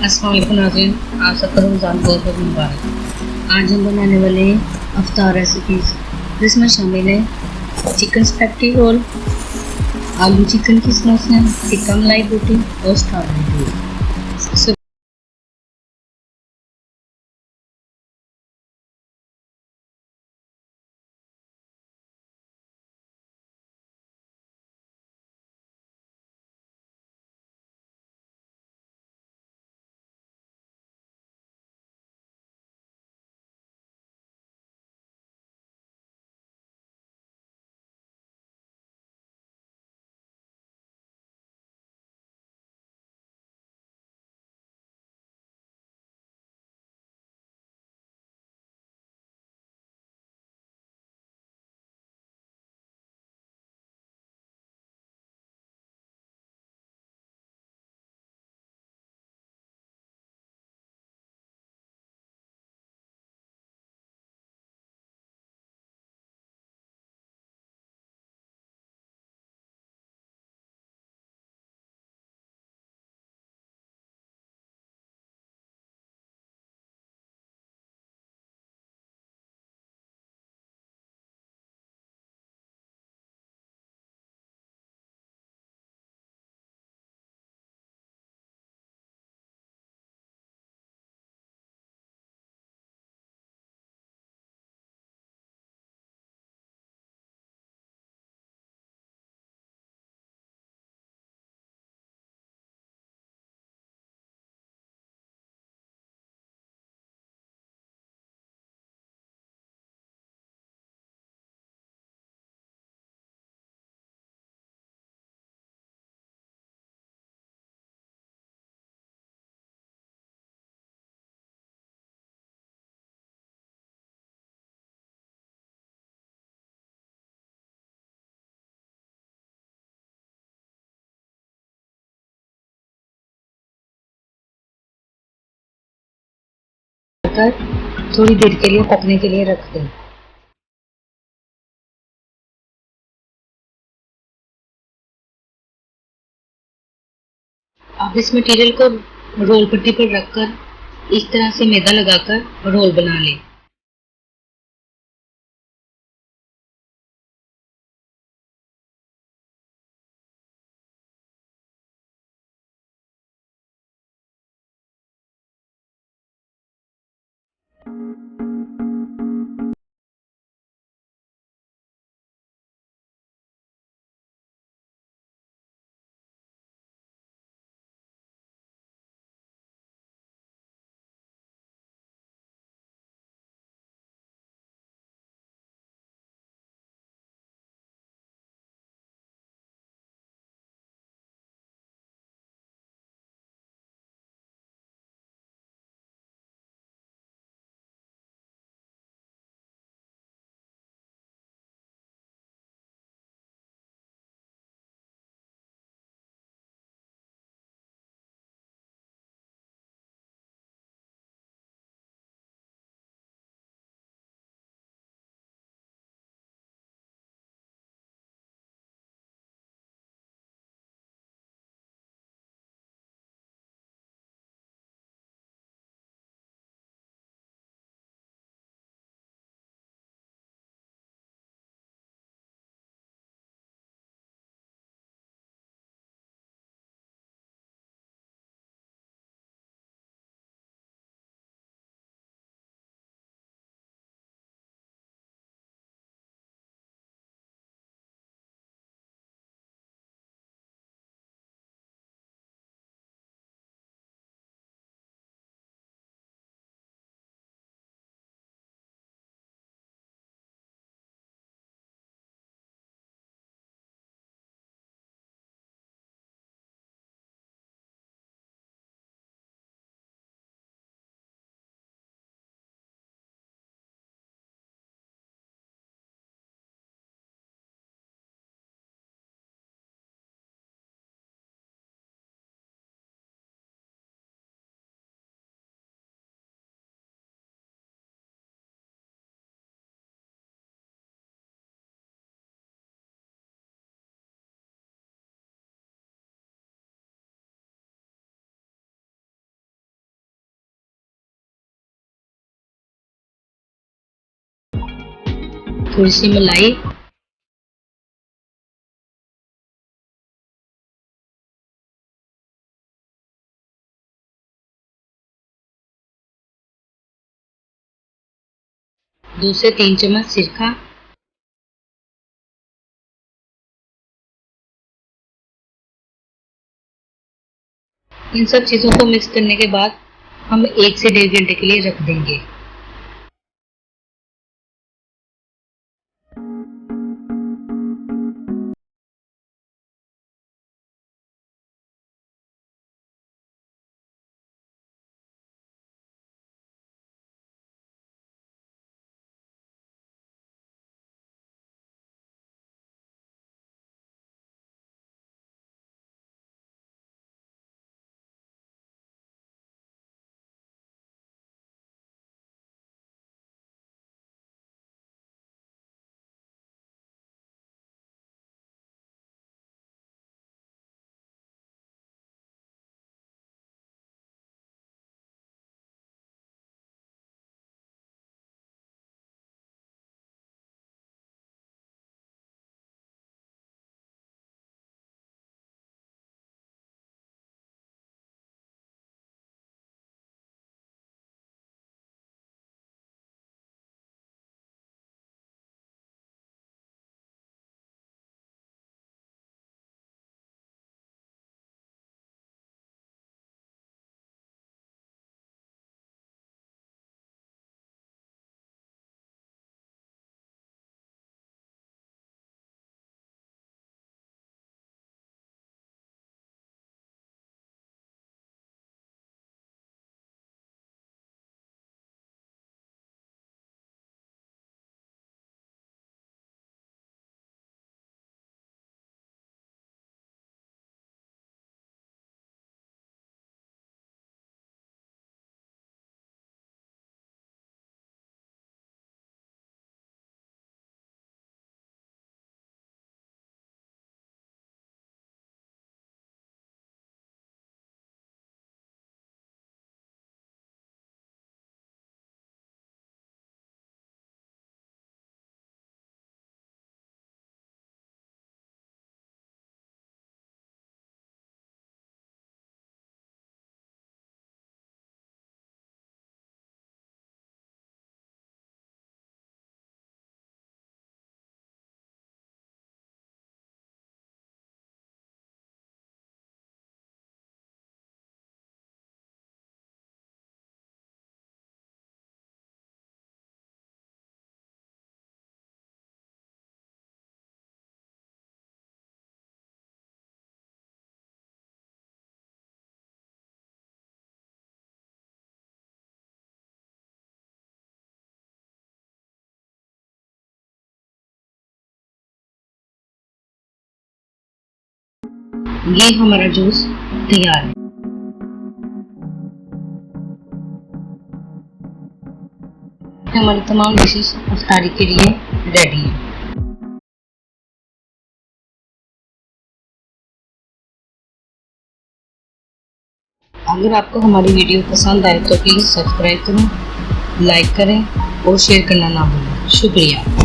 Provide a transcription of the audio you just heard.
अस्सलाम वालेकुम नाज़रीन, आप सबका रमज़ान बहुत बहुत मुबारक। आज हम बनाने वाले हैं अफ्तार रेसिपीज़, जिसमें शामिल है चिकन स्पैगेटी रोल, आलू चिकन की समोसे, टिक्का मलाई रोटी और स्ट्रॉबेरी रोल। सबसे थोड़ी देर के लिए पकने के लिए रख दें। आप इस मटेरियल को रोल पट्टी पर रखकर इस तरह से मैदा लगाकर रोल बना लें। थोड़ी सी मलाई, दो से तीन चम्मच सिरका, इन सब चीज़ों को मिक्स करने के बाद हम 1 से 1.5 घंटे के लिए रख देंगे। ये हमारा जूस तैयार है। हमारी तमाम डिशेस इफ्तारी के लिए रेडी है। अगर आपको हमारी वीडियो पसंद आए तो प्लीज़ सब्सक्राइब करें, लाइक करें और शेयर करना ना भूलें। शुक्रिया।